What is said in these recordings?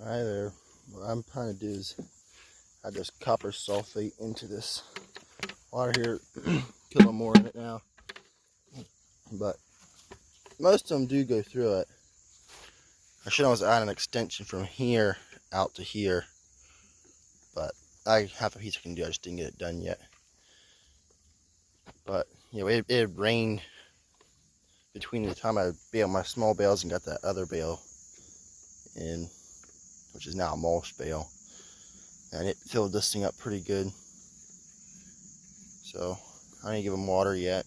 Hi there. What I'm trying to do is add this copper sulfate into this water here. Kill them more in it now. But most of them do go through it. I should always add an extension from here out to here. But I have a piece I can do. I just didn't get it done yet. But you know, it rained between the time I baled my small bales and got that other bale in, which is now a mulch bale, and it filled this thing up pretty good. So I didn't give them water yet.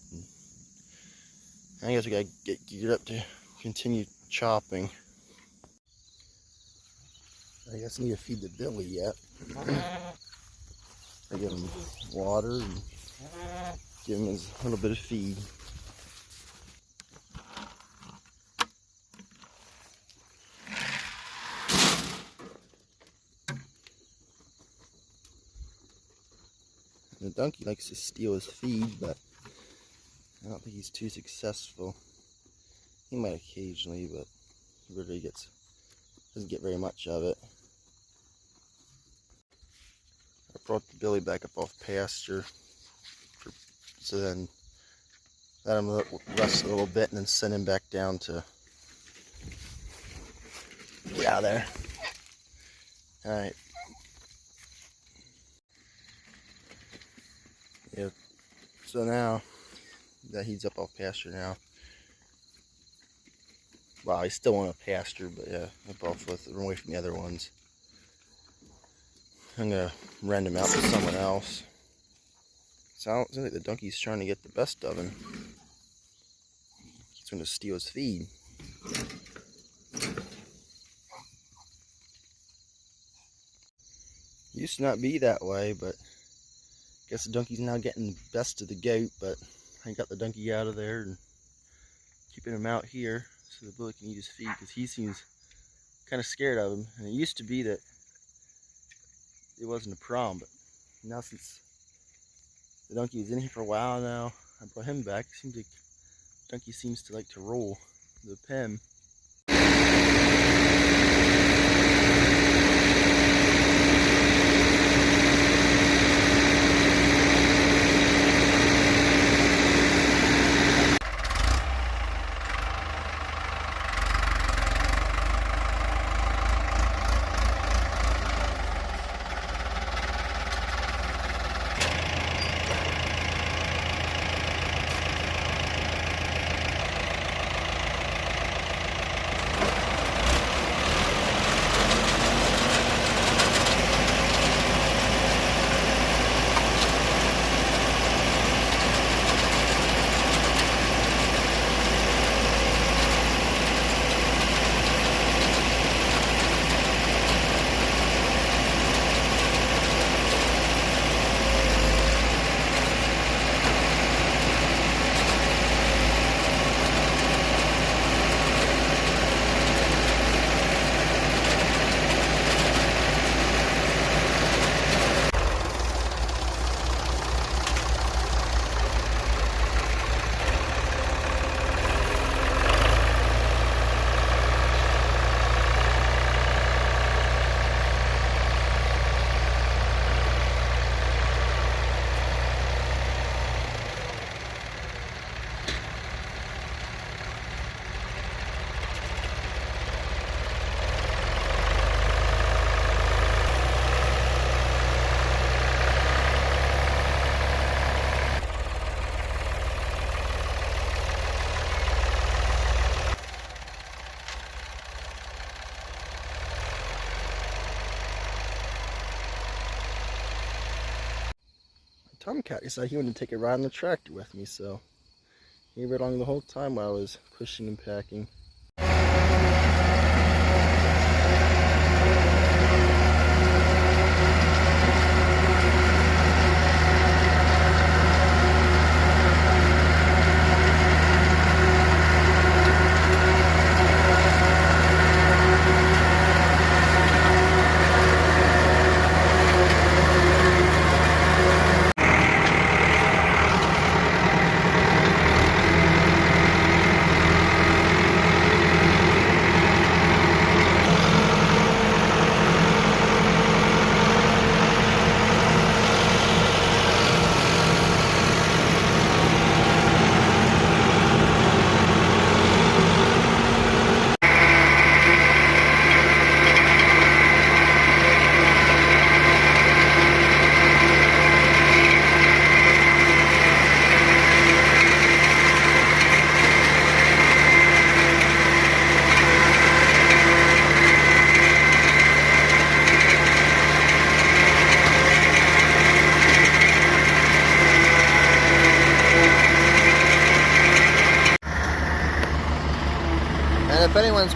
And I guess we gotta get geared up to continue chopping. I guess I need to feed the billy yet. I give him water and give him his little bit of feed. The donkey likes to steal his feed, but I don't think he's too successful. He might occasionally, but he really doesn't get very much of it. I brought the billy back up off pasture, so then let him rest a little bit and then send him back down to get out of there. Alright. Yeah, so now that he's up off pasture now, well, he's still on a pasture, but yeah, up off away from the other ones. I'm gonna rent him out to someone else. Sounds like the donkey's trying to get the best of him. He's gonna steal his feed. Used to not be that way, but I guess the donkey's now getting the best of the goat. But I got the donkey out of there and keeping him out here so the bully can eat his feed, because he seems kind of scared of him. And it used to be that it wasn't a problem, but now since the donkey was in here for a while now, I brought him back. It seems like the donkey seems to like to roll the pen. Tomcat decided he wanted to take a ride on the tractor with me, so he rode along the whole time while I was pushing and packing.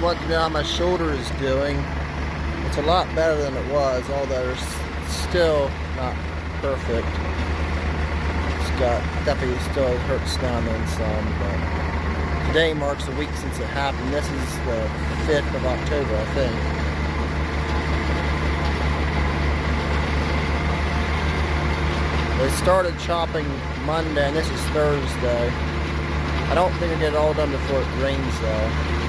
want to know how my shoulder is doing. It's a lot better than it was, although it's still not perfect. It's got definitely still hurts down there some, but today marks a week since it happened. This is the 5th of October, I think. They started chopping Monday, and this is Thursday. I don't think I get it all done before it rains, though.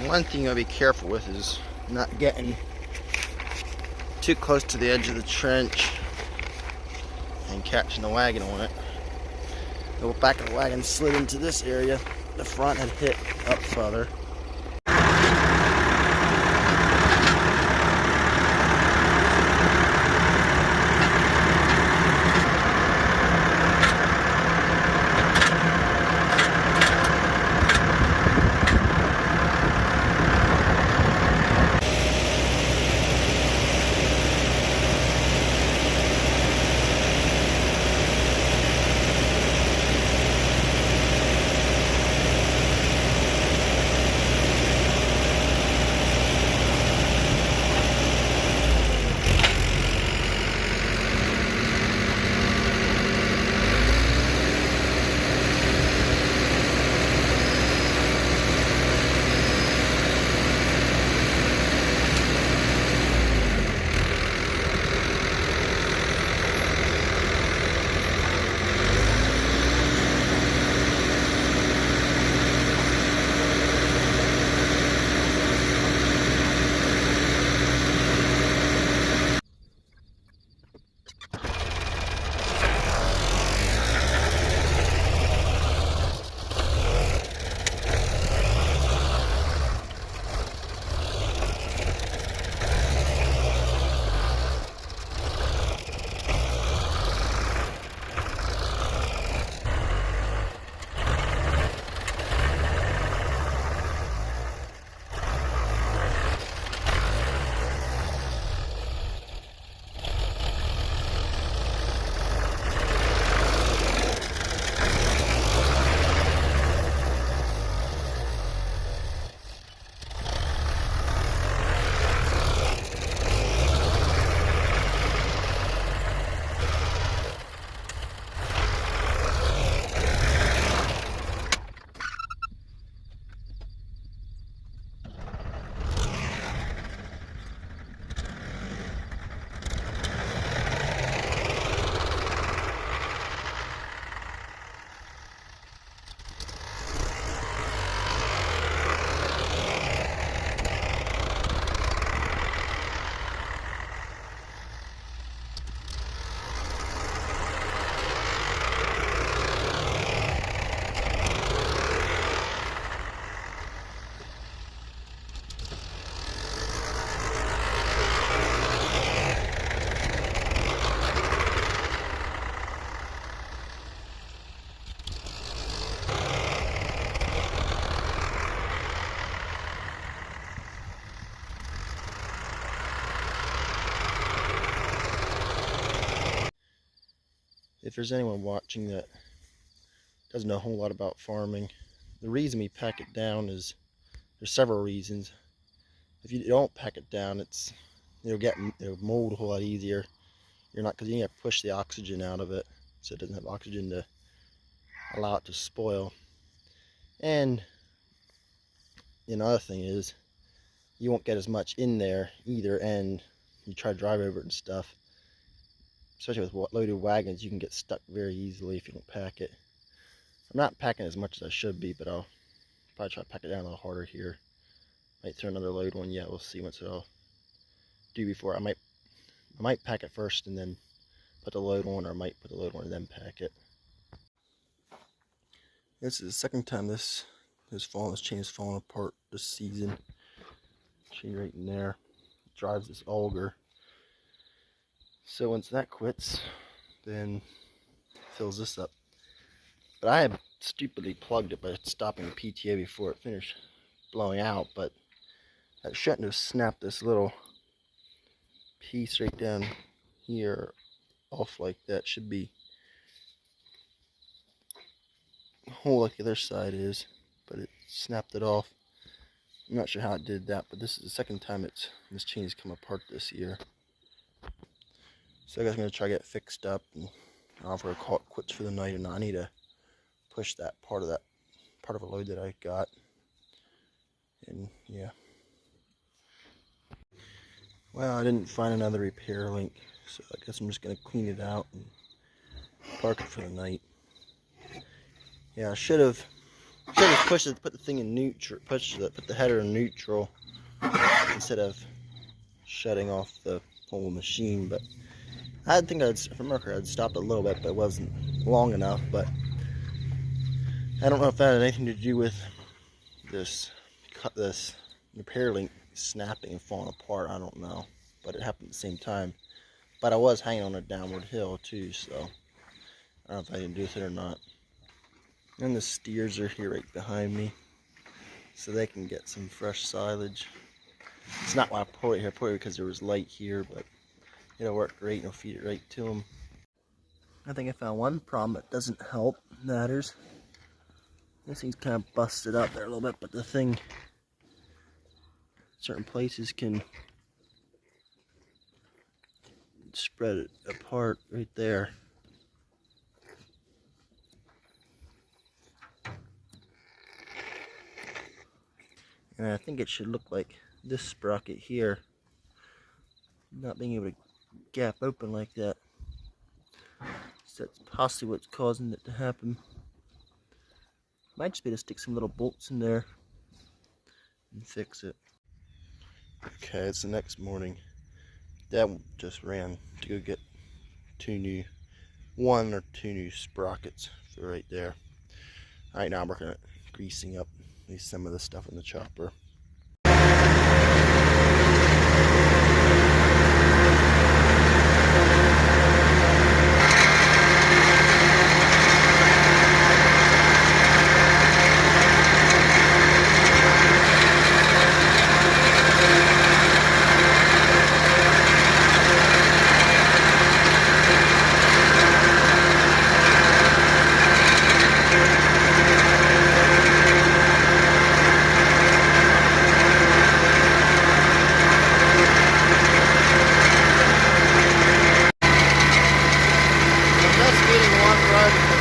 One thing I'll be careful with is not getting too close to the edge of the trench and catching the wagon on it. The back of the wagon slid into this area. The front had hit up further. if there's anyone watching that doesn't know a whole lot about farming, the reason we pack it down is, there's several reasons. If you don't pack it down, it'll mold a whole lot easier. Because you have to push the oxygen out of it, so it doesn't have oxygen to allow it to spoil. And another thing is, you won't get as much in there either, and you try to drive over it and stuff. Especially with loaded wagons, you can get stuck very easily if you don't pack it. I'm not packing as much as I should be, but I'll probably try to pack it down a little harder here. Might throw another load on yet. We'll see what I'll do before. I might pack it first and then put the load on, or I might put the load on and then pack it. This is the second time this chain has fallen apart this season. Chain right in there. It drives this auger. So once that quits, then it fills this up. But I had stupidly plugged it by stopping the PTO before it finished blowing out, but that shouldn't have snapped this little piece right down here off like that. Should be a hole like the other side is, but it snapped it off. I'm not sure how it did that, but this is the second time this chain has come apart this year. So I guess I'm going to try to get it fixed up, and I don't know if we're going to call it quits for the night or not. I need to push that part of a load that I got. And yeah. Well, I didn't find another repair link, so I guess I'm just going to clean it out and park it for the night. Yeah, I should have pushed it, put the thing in neutral, put the header in neutral instead of shutting off the whole machine. But I think if I remember, I'd stopped a little bit, but it wasn't long enough. But I don't know if that had anything to do with this repair link snapping and falling apart. I don't know, but it happened at the same time. But I was hanging on a downward hill too, so I don't know if I can do with it or not. And the steers are here right behind me, so they can get some fresh silage. It's not why I put it here. I put it because there was light here, but it'll work great and I'll feed it right to them. I think I found one problem that doesn't help matters. This thing's kind of busted up there a little bit, but the thing, certain places can spread it apart right there. And I think it should look like this sprocket here, not being able to gap open like that. So that's possibly what's causing it to happen. Might just be able to stick some little bolts in there and fix it. Okay, it's the next morning. Dad just ran to go get one or two new sprockets for right there. Right now I'm working at greasing up at least some of the stuff in the chopper.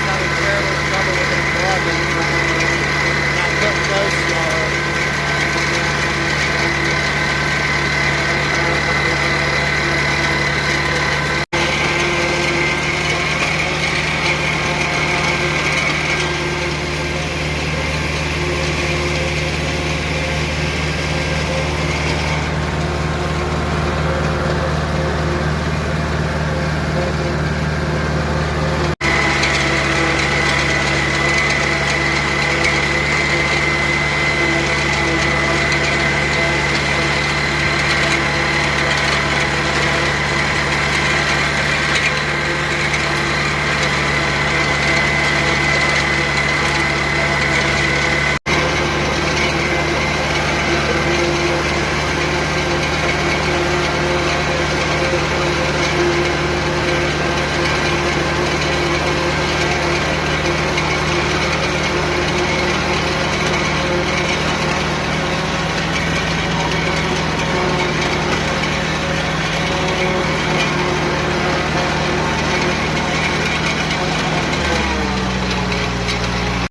Having terrible trouble with it plugging.